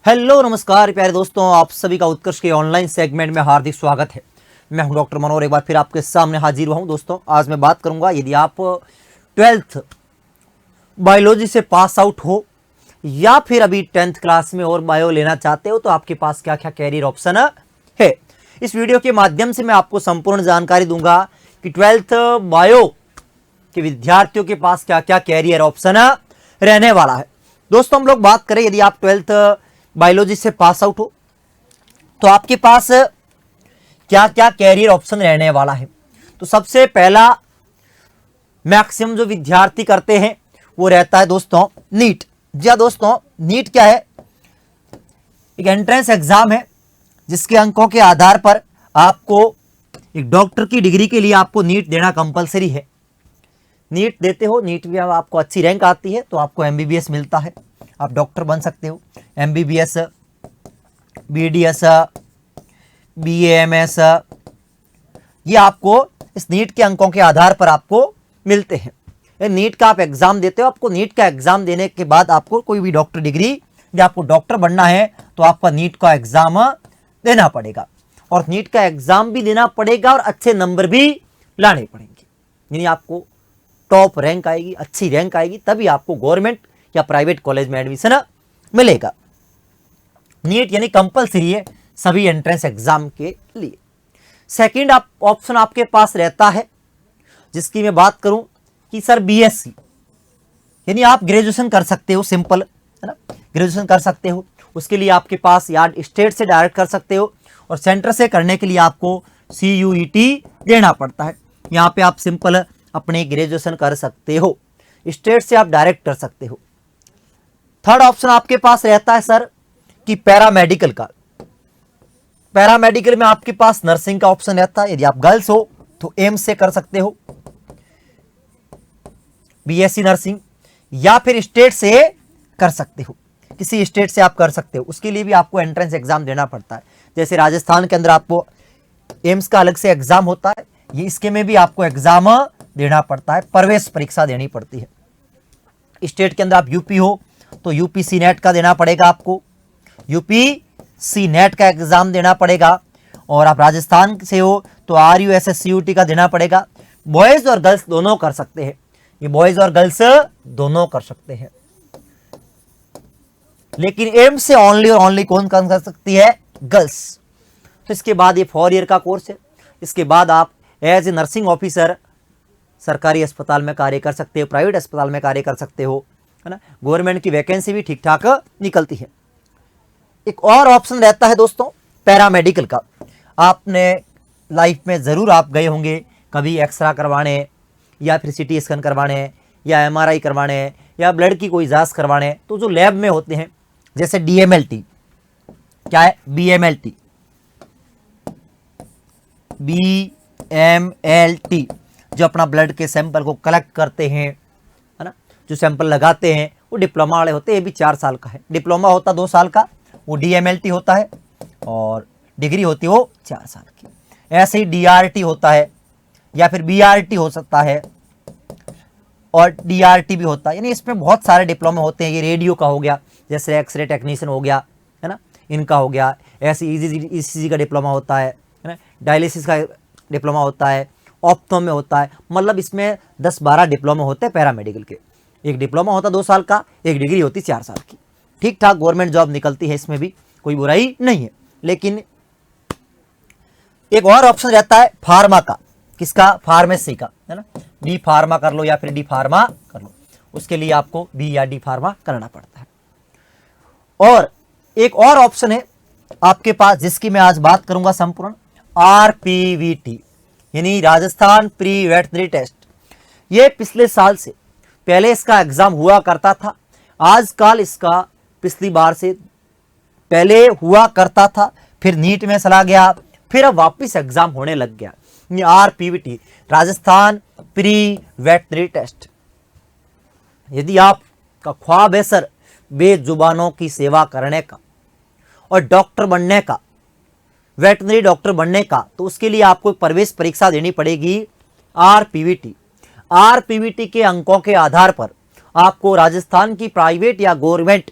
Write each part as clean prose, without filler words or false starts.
Hello नमस्कार प्यारे दोस्तों, आप सभी का उत्कर्ष के ऑनलाइन सेगमेंट में हार्दिक स्वागत है। मैं हूं डॉक्टर मनोहर, एक बार फिर आपके सामने हाजिर हुआ हूं। दोस्तों आज मैं बात करूंगा, यदि आप 12th बायोलॉजी से पास आउट हो या फिर अभी 10th क्लास में और बायो लेना चाहते हो तो आपके पास क्या क्या कैरियर ऑप्शन है। इस वीडियो के माध्यम से मैं आपको संपूर्ण जानकारी दूंगा कि 12th बायो के विद्यार्थियों के पास क्या क्या कैरियर ऑप्शन रहने वाला है। दोस्तों हम लोग बात करें, यदि आप 12th बायोलॉजी से पास आउट हो तो आपके पास क्या क्या कैरियर ऑप्शन रहने वाला है। तो सबसे पहला मैक्सिमम जो विद्यार्थी करते हैं वो रहता है दोस्तों नीट। जी हाँ दोस्तों, नीट क्या है? एक एंट्रेंस एग्जाम है जिसके अंकों के आधार पर आपको एक डॉक्टर की डिग्री के लिए आपको नीट देना कंपलसरी है। नीट देते हो, नीट में आपको अच्छी रैंक आती है तो आपको एमबीबीएस मिलता है, आप डॉक्टर बन सकते हो। एमबीबीएस, बीडीएस, बीएएमएस, ये आपको इस नीट के अंकों के आधार पर आपको मिलते हैं। नीट का आप एग्जाम देते हो, आपको नीट का एग्जाम देने के बाद आपको कोई भी डॉक्टर डिग्री या आपको डॉक्टर बनना है तो आपका नीट का एग्जाम देना पड़ेगा, और नीट का एग्जाम भी देना पड़ेगा और अच्छे नंबर भी लाने पड़ेंगे। यानी आपको टॉप रैंक आएगी, अच्छी रैंक आएगी, तभी आपको गवर्नमेंट या प्राइवेट कॉलेज में एडमिशन मिलेगा। नीट यानी कंपलसरी है सभी एंट्रेंस एग्जाम के लिए। सेकंड ऑप्शन आपके पास रहता है, जिसकी मैं बात करूं कि सर बीएससी, यानी आप ग्रेजुएशन कर सकते हो, सिंपल है ना, ग्रेजुएशन कर सकते हो। उसके लिए आपके पास या स्टेट से डायरेक्ट कर सकते हो, और सेंटर से करने के लिए आपको CUET देना पड़ता है। यहाँ पे आप सिंपल अपने ग्रेजुएशन कर सकते हो, स्टेट से आप डायरेक्ट कर सकते हो। थर्ड ऑप्शन आपके पास रहता है सर कि पैरामेडिकल का। पैरामेडिकल में आपके पास नर्सिंग का ऑप्शन रहता है। यदि आप गर्ल्स हो तो एम्स से कर सकते हो बीएससी नर्सिंग, या फिर स्टेट से कर सकते हो, किसी स्टेट से आप कर सकते हो। उसके लिए भी आपको एंट्रेंस एग्जाम देना पड़ता है। जैसे राजस्थान के अंदर आपको एम्स का अलग से एग्जाम होता है, ये इसके में भी आपको एग्जाम देना पड़ता है, प्रवेश परीक्षा देनी पड़ती है। स्टेट के अंदर आप यूपी हो तो यूपीसी नेट का देना पड़ेगा, आपको यूपीसी नेट का एग्जाम देना पड़ेगा। और आप राजस्थान से हो तो RUSSCUT का देना पड़ेगा। बॉयज और गर्ल्स दोनों कर सकते हैं, ये बॉयज और गर्ल्स दोनों कर सकते हैं, लेकिन एम्स से ओनली और ओनली कौन कर सकती है? गर्ल्स। तो इसके बाद ये 4 ईयर का कोर्स है। इसके बाद आप एज ए नर्सिंग ऑफिसर सरकारी अस्पताल में कार्य कर सकते हो, प्राइवेट अस्पताल में कार्य कर सकते हो, है ना। गवर्नमेंट की वैकेंसी भी ठीक ठाक निकलती है। एक और ऑप्शन रहता है दोस्तों पैरामेडिकल का। आपने लाइफ में ज़रूर आप गए होंगे कभी एक्सरा करवाने, या फिर CT स्कैन करवाने, या MRI करवाने, या ब्लड की कोई जांच करवाने, तो जो लैब में होते हैं, जैसे DMLT, क्या है BMLT, BMLT, जो अपना ब्लड के सैंपल को कलेक्ट करते हैं, है ना, जो सैंपल लगाते हैं, वो डिप्लोमा वाले होते हैं। ये भी 4 साल का है। डिप्लोमा होता 2 साल का, वो DMLT होता है, और डिग्री होती है वो 4 साल की। ऐसे ही DRT होता है, या फिर BRT हो सकता है, और DRT भी होता है। यानी इसमें बहुत सारे डिप्लोमा होते हैं। ये रेडियो का हो गया, जैसे एक्सरे टेक्नीशियन हो गया, है ना, इनका हो गया। ऐसे ECG का डिप्लोमा होता है ना, डायलिसिस का डिप्लोमा होता है, ऑप्थो में होता है। मतलब इसमें 10-12 डिप्लोमा होते हैं पैरामेडिकल के। एक डिप्लोमा होता 2 साल का, एक डिग्री होती 4 साल की। ठीक ठाक गवर्नमेंट जॉब निकलती है, इसमें भी कोई बुराई नहीं है। लेकिन एक और ऑप्शन रहता है फार्मा का। किसका? फार्मेसी का, है ना। D फार्मा कर लो या फिर D फार्मा कर लो, उसके लिए आपको B या D फार्मा करना पड़ता है। और एक और ऑप्शन है आपके पास, जिसकी मैं आज बात करूंगा संपूर्ण, RPVT, यानी राजस्थान प्री वेटनरी टेस्ट। ये पिछले साल से पहले इसका एग्जाम हुआ करता था। आजकल इसका पिछली बार से पहले हुआ करता था, फिर नीट में चला गया, फिर अब वापस एग्जाम होने लग गया। RPVT, Rajasthan pre veterinary test. यदि आपका ख्वाब है सर बेजुबानों की सेवा करने का और डॉक्टर बनने का, वेटनरी डॉक्टर बनने का, तो उसके लिए आपको प्रवेश परीक्षा देनी पड़ेगी RPVT। RPVT के अंकों के आधार पर आपको राजस्थान की प्राइवेट या गवर्नमेंट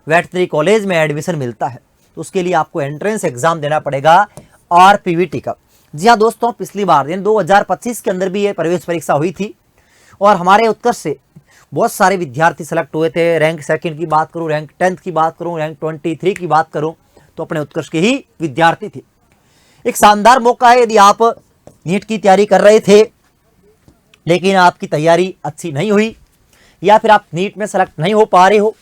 वेटनरी कॉलेज में एडमिशन मिलता है, तो उसके लिए आपको एंट्रेंस एग्जाम देना पड़ेगा आरपीवीटी का। जी हाँ दोस्तों, पिछली बार 2025 के अंदर भी ये प्रवेश परीक्षा हुई थी और हमारे उत्कर्ष से बहुत सारे विद्यार्थी सेलेक्ट हुए थे। रैंक सेकंड की बात करूं, रैंक 10th की बात करूं, रैंक 23 की बात करूं, तो अपने उत्कर्ष के ही विद्यार्थी थे। एक शानदार मौका है यदि आप नीट की तैयारी कर रहे थे लेकिन आपकी तैयारी अच्छी नहीं हुई, या फिर आप नीट में सेलेक्ट नहीं हो पा रहे हो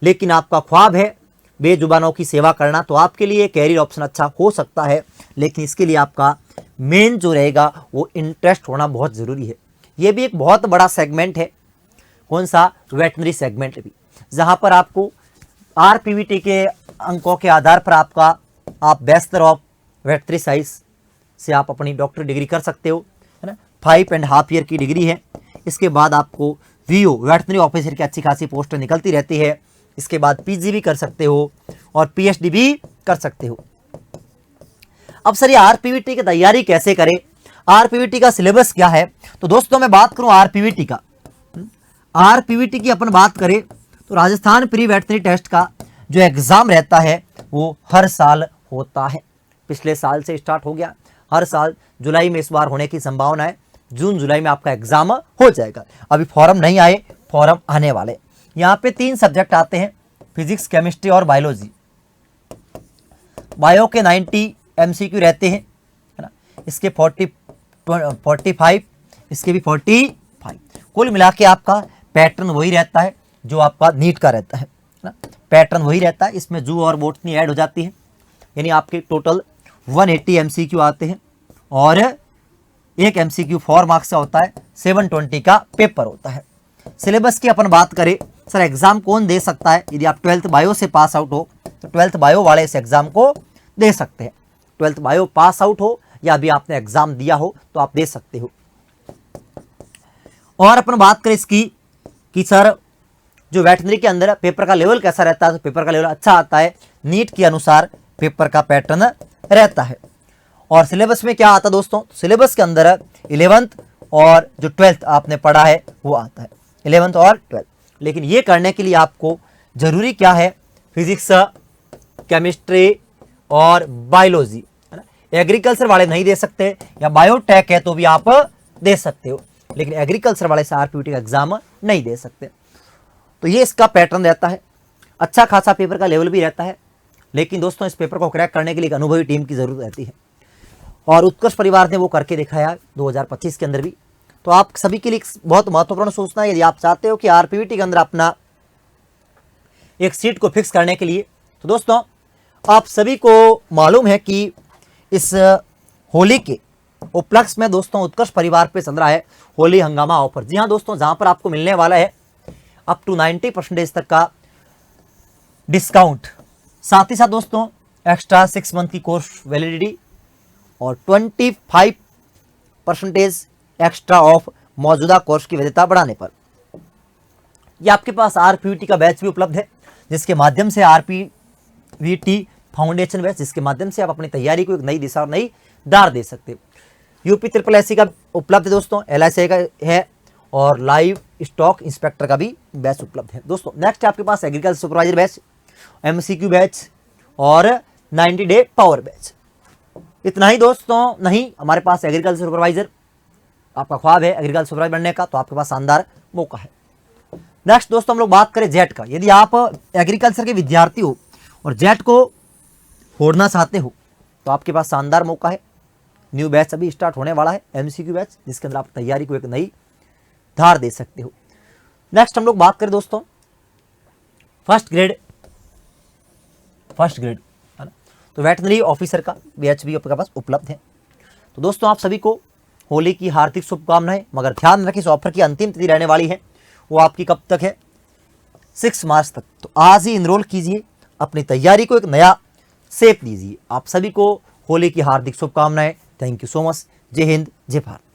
लेकिन आपका ख्वाब है बेजुबानों की सेवा करना, तो आपके लिए कैरियर ऑप्शन अच्छा हो सकता है। लेकिन इसके लिए आपका मेन जो रहेगा वो इंटरेस्ट होना बहुत ज़रूरी है। ये भी एक बहुत बड़ा सेगमेंट है, कौन सा, वेटनरी सेगमेंट भी, जहाँ पर आपको आरपीवीटी के अंकों के आधार पर आप बैचलर ऑफ वेटनरी साइंस से आप अपनी डॉक्टर डिग्री कर सकते हो, है ना। 5.5 ईयर की डिग्री है। इसके बाद आपको वीओ वेटनरी ऑफिसर की अच्छी खासी पोस्ट निकलती रहती है। इसके बाद पीजी भी कर सकते हो और पीएचडी भी कर सकते हो। अब सर ये आरपीवीटी की तैयारी कैसे करें, आरपीवीटी का सिलेबस क्या है, तो दोस्तों मैं बात करूं आरपीवीटी का, आरपीवीटी की अपन बात करें तो राजस्थान प्री वेटनरी टेस्ट का जो एग्जाम रहता है वो हर साल होता है। पिछले साल से स्टार्ट हो गया, हर साल जुलाई में इस बार होने की संभावना है। जून जुलाई में आपका एग्जाम हो जाएगा। अभी फॉर्म नहीं आए, फॉर्म आने वाले। यहाँ पे 3 सब्जेक्ट आते हैं, फिजिक्स, केमिस्ट्री और बायोलॉजी। बायो के 90 एमसीक्यू रहते हैं, है ना। इसके 45, इसके भी 45। कुल मिला के आपका पैटर्न वही रहता है जो आपका नीट का रहता है ना, पैटर्न वही रहता है। इसमें जू और बोटनी ऐड हो जाती है, यानी आपके टोटल 180 एमसीक्यू आते हैं और एक एमसीक्यू 4 मार्क्स का होता है, 720 का पेपर होता है। सिलेबस की अपन बात करें, सर एग्जाम कौन दे सकता है, यदि आप 12th बायो से पास आउट हो तो 12th बायो वाले इस एग्जाम को दे सकते हैं। 12th बायो पास आउट हो या अभी आपने एग्जाम दिया हो तो आप दे सकते हो। और अपन बात करें इसकी कि सर जो वेटनरी के अंदर पेपर का लेवल कैसा रहता है, तो पेपर का लेवल अच्छा आता है, नीट के अनुसार पेपर का पैटर्न रहता है। और सिलेबस में क्या आता है दोस्तों, सिलेबस के अंदर 11th और जो 12th आपने पढ़ा है वो आता है, 11th और 12th। लेकिन ये करने के लिए आपको जरूरी क्या है, फिजिक्स, केमिस्ट्री और बायोलॉजी, है ना। एग्रीकल्चर वाले नहीं दे सकते, या बायोटेक है तो भी आप दे सकते हो, लेकिन एग्रीकल्चर वाले से आरपीवीटी का एग्जाम नहीं दे सकते। तो ये इसका पैटर्न रहता है। अच्छा खासा पेपर का लेवल भी रहता है, लेकिन दोस्तों इस पेपर को क्रैक करने के लिए एक अनुभवी टीम की जरूरत रहती है और उत्कर्ष परिवार ने वो करके दिखाया 2025 के अंदर भी। तो आप सभी के लिए बहुत महत्वपूर्ण सूचना है, यदि आप चाहते हो कि आरपीवीटी के अंदर अपना एक सीट को फिक्स करने के लिए, तो दोस्तों आप सभी को मालूम है कि इस होली के उपलक्ष्य में दोस्तों उत्कर्ष परिवार पे चल रहा है होली हंगामा ऑफर। जी हाँ दोस्तों, जहां पर आपको मिलने वाला है अप टू 90% तक का डिस्काउंट, साथ ही साथ दोस्तों एक्स्ट्रा 6 मंथ की कोर्स वैलिडिटी और 25% एक्स्ट्रा ऑफ मौजूदा कोर्स की वैधता बढ़ाने पर। यह आपके पास आरपीवीटी का बैच भी उपलब्ध है, जिसके माध्यम से आरपीवीटी फाउंडेशन बैच, जिसके माध्यम से आप अपनी तैयारी को एक नई दिशा और नई दार दे सकते हो। यूपी SSSC का उपलब्ध है दोस्तों, LIC का है और लाइव स्टॉक इंस्पेक्टर का भी बैच उपलब्ध है। दोस्तों नेक्स्ट आपके पास agriculture supervisor batch, MCQ batch और 90 डे पावर बैच। इतना ही दोस्तों नहीं, हमारे पास एग्रीकल्चर सुपरवाइजर, आपका ख्वाब है एग्रीकल्चर सुपरवाइजर बनने का, तो आपके पास शानदार मौका है। नेक्स्ट दोस्तों हम लोग बात करें जेट का। यदि आप एग्रीकल्चर के विद्यार्थी हो और जेट को फोड़ना चाहते हो तो आपके पास शानदार मौका है। न्यू बैच अभी स्टार्ट होने वाला है, MCQ बैच, जिसके अंदर आप तैयारी को एक नई धार दे सकते हो। नेक्स्ट हम लोग बात करें दोस्तों फर्स्ट ग्रेड, है ना, तो वेटनरी ऑफिसर का बैच भी आपके पास उपलब्ध है। तो दोस्तों आप सभी को होली की हार्दिक शुभकामनाएं, मगर ध्यान रखें इस ऑफर की अंतिम तिथि रहने वाली है, वो आपकी कब तक है, 6 मार्च तक। तो आज ही इनरोल कीजिए, अपनी तैयारी को एक नया शेप दीजिए। आप सभी को होली की हार्दिक शुभकामनाएं। Thank you so much. जय हिंद, जय भारत।